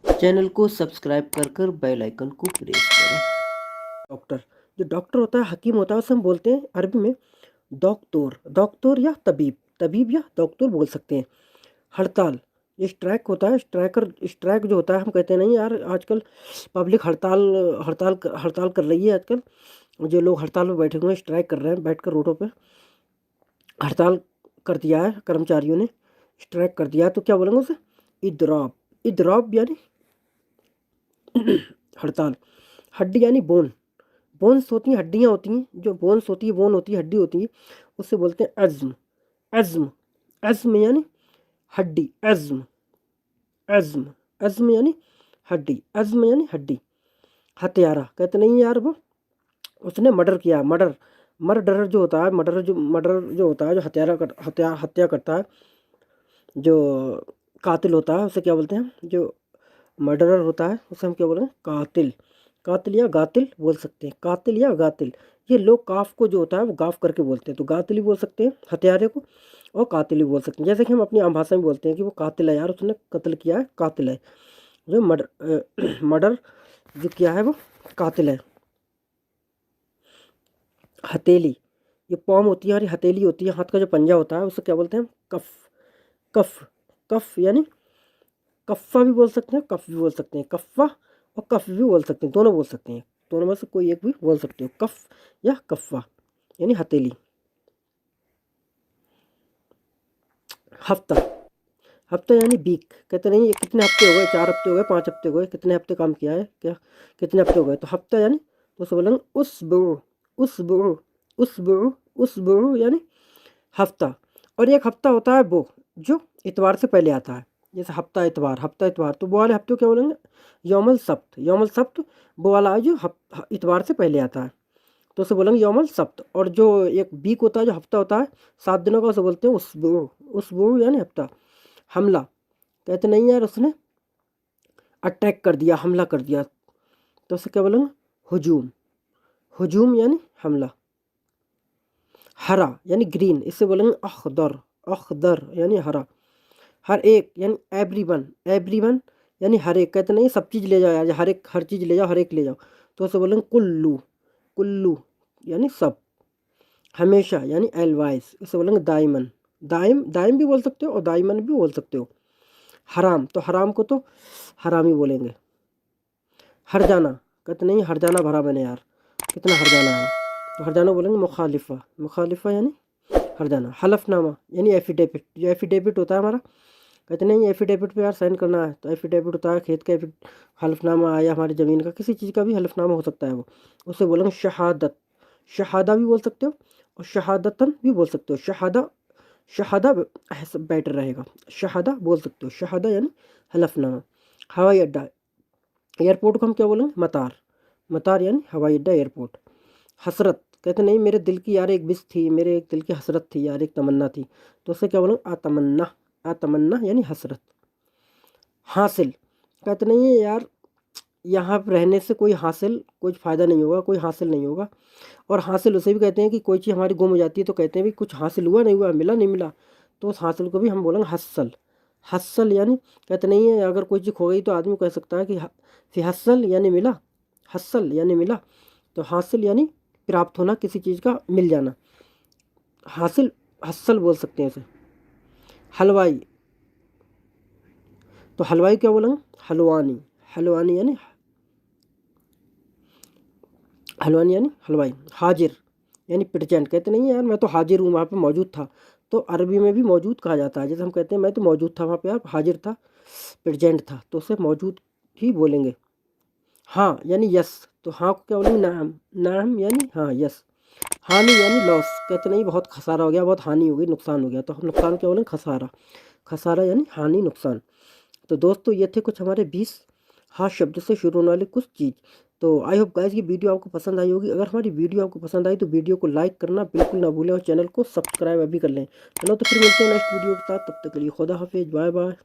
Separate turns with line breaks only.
Channel को subscribe कर bell icon को प्रेस करें। डॉक्टर, जो डॉक्टर होता है, हकीम होता है, उसे हम बोलते हैं अरबी में डॉक्टर। डॉक्टर या तबीब, तबीब या डॉक्टर बोल सकते हैं। हड़ताल, ये स्ट्राइक होता है, स्ट्राइक जो होता है, हम कहते हैं नहीं यार आजकल पब्लिक हड़ताल हड़ताल हड़ताल कर रही है। आजकल जो लोग हड़ताल में बैठे हुए हैं, स्ट्राइक कर रहे हैं, बैठकर रोडों पे हड़ताल कर दिया है कर्मचारियों ने, स्ट्राइक कर दिया है, तो क्या बोलेंगे उसे? इदराब। इदराब यानी हड़ताल। हड्डी यानी बोन, बोन्स होती हैं, हड्डियाँ होती हैं, जो बोन्स होती है, बोन होती है, हड्डी होती है, उससे बोलते हैं अज़्म। अज़्म, अज़्म यानी हड्डी, अज़्म, अज़्म, अज़्म यानी हड्डी, अज़्म यानी हड्डी। हत्यारा, कहते नहीं यार वो उसने मर्डर किया, मर्डर, मर्डर जो होता है, मर्डर जो होता है, जो हत्या करता है, जो कातिल होता है, उसे क्या बोलते हैं? जो मर्डरर होता है उसे हम क्या बोल रहे हैं? कातिल। कातिल या गातिल बोल सकते हैं, कातिल या गातिल। ये लोग काफ को जो होता है वो गाफ करके बोलते हैं, तो गातिल ही बोल सकते हैं हत्यारे को, और कातिल ही बोल सकते हैं। जैसे कि हम अपनी आम भाषा में बोलते हैं कि वो कातिल है यार, उसने कत्ल किया है, कातिल है। जो मर्डर जो किया है वो कातिल है। हथेली, ये पॉम होती है और ये हथेली होती है, हाथ का जो पंजा होता है उसे क्या बोलते हैं? कफ। कफ, कफ यानी कफ़ा भी बोल सकते हैं, कफ भी बोल सकते हैं, कफ़ा और कफ भी बोल सकते हैं, दोनों बोल सकते हैं, दोनों में से कोई एक भी बोल सकते हो, कफ या कफ़ा यानी हथेली। हफ्ता, हफ्ता यानी वीक, कहते नहीं ये कितने हफ्ते हो गए, 4 हफ्ते हो गए, 5 हफ्ते हो गए, कितने हफ्ते काम किया है, क्या कितने हफ्ते हो गए, तो हफ्ता यानी, तो उसे बोलेंगे उस यानी हफ्ता। और एक हफ्ता होता है वो जो इतवार से पहले आता है, जैसे हफ्ता इतवार, हफ्ता इतवार, तो वो वाले हफ्ते को क्या बोलेंगे? यौमल सब्त। यौमल सब्त वो वाला है जो इतवार से पहले आता है, तो उसे बोलेंगे यौमल सब्त। और जो एक वीक होता है, जो हफ्ता होता है 7 दिनों का, उसे बोलते हैं उसबू यानी हफ्ता। हमला, कहते नहीं यार उसने अटैक कर दिया, हमला कर दिया, तो उसे क्या बोलेंगे? हुजूम। हुजूम यानी हमला। हरा यानी ग्रीन, इससे बोलेंगे अखदर। अखदर यानी हरा। हर एक यानी एवरीवन। एवरीवन यानी हर एक, कहते नहीं सब चीज़ ले जाओ यार, हर एक, हर चीज़ ले जाओ, हर एक ले जाओ, तो उसे बोलेंगे कुल्लू। कुल्लू यानी सब। हमेशा यानी एलवाइस, इसे बोलेंगे दाइमन। दाइम, दाइम भी बोल सकते हो और दाइमन भी बोल सकते हो। हराम, तो हराम को तो हराम ही बोलेंगे। हर जाना, कहते नहीं हर जाना भरा मैंने यार, कितना हर जाना है, तो हर जाना बोलेंगे मुखालिफा। मुखालिफा यानी हर जाना। हलफनामा यानी एफिडेविट, जो एफिडेविट होता है हमारा, कहते नहीं एफिडेविट पे यार साइन करना है, तो एफिडेविट होता है खेत का हलफनामा, या हमारी ज़मीन का, किसी चीज़ का भी हलफनामा हो सकता है वो, उसे बोलेंगे शहादत। शहादा भी बोल सकते हो और शहादतन भी बोल सकते हो। शहादा, शहादा बेटर रहेगा, शहादा बोल सकते हो। शहादा यानी हलफनामा। हवाई अड्डा, एयरपोर्ट को हम क्या बोलेंगे? मतार। मतार यानी हवाई अड्डा, एयरपोर्ट। हसरत, कहते नहीं मेरे दिल की यार एक विश थी, मेरे एक दिल की हसरत थी यार, एक तमन्ना थी, तो उसे क्या बोलेंगे? आतमन्ना। आतमन्ना यानी हसरत। हासिल, कहते नहीं है यार यहाँ पर रहने से कोई हासिल, कुछ फ़ायदा नहीं होगा, कोई हासिल नहीं होगा। और हासिल उसे भी कहते हैं कि कोई चीज़ हमारी गुम हो जाती है, तो कहते हैं भी कुछ हासिल हुआ नहीं हुआ, मिला नहीं मिला, तो उस हासिल को भी हम बोलेंगे हस्सल। हस्सल यानी, कहते नहीं है अगर कोई चीज़ खो गई तो आदमी कह सकता है कि फी हस्सल यानी मिला, हस्सल यानी मिला, तो हासिल यानी प्राप्त होना, किसी चीज़ का मिल जाना, हासिल, हस्सल बोल सकते हैं इसे। हलवाई, तो हलवाई क्या बोलेंगे? हलवानी। हलवानी यानी, हलवानी यानी हलवाई। हाजिर यानी प्रेजेंट, कहते नहीं यार मैं तो हाजिर हूँ, वहाँ पे मौजूद था, तो अरबी में भी मौजूद कहा जाता है, जैसे हम कहते हैं मैं तो मौजूद था वहाँ पे यार, हाजिर था, प्रेजेंट था, तो उसे मौजूद ही बोलेंगे। हाँ यानी यस, तो हाँ को क्या बोलेंगे? नाम। नाम यानी हाँ, यस। हानि यानी लॉस, कहते नहीं बहुत खसारा हो गया, बहुत हानि हो गई, नुकसान हो गया, तो हम नुकसान क्या बोलेंगे? खसारा। खसारा यानी हानि, नुकसान। तो दोस्तों ये थे कुछ हमारे 20 हाँ शब्द से शुरू होने वाले कुछ चीज़। तो आई होप गाइस की वीडियो आपको पसंद आई होगी। अगर हमारी वीडियो आपको पसंद आई तो वीडियो को लाइक करना बिल्कुल ना भूलें और चैनल को सब्सक्राइब अभी कर लें। चलो तो फिर मिलते हैं नेक्स्ट वीडियो के साथ, तब तक के लिए खुदा हाफिज़, बाय बाय।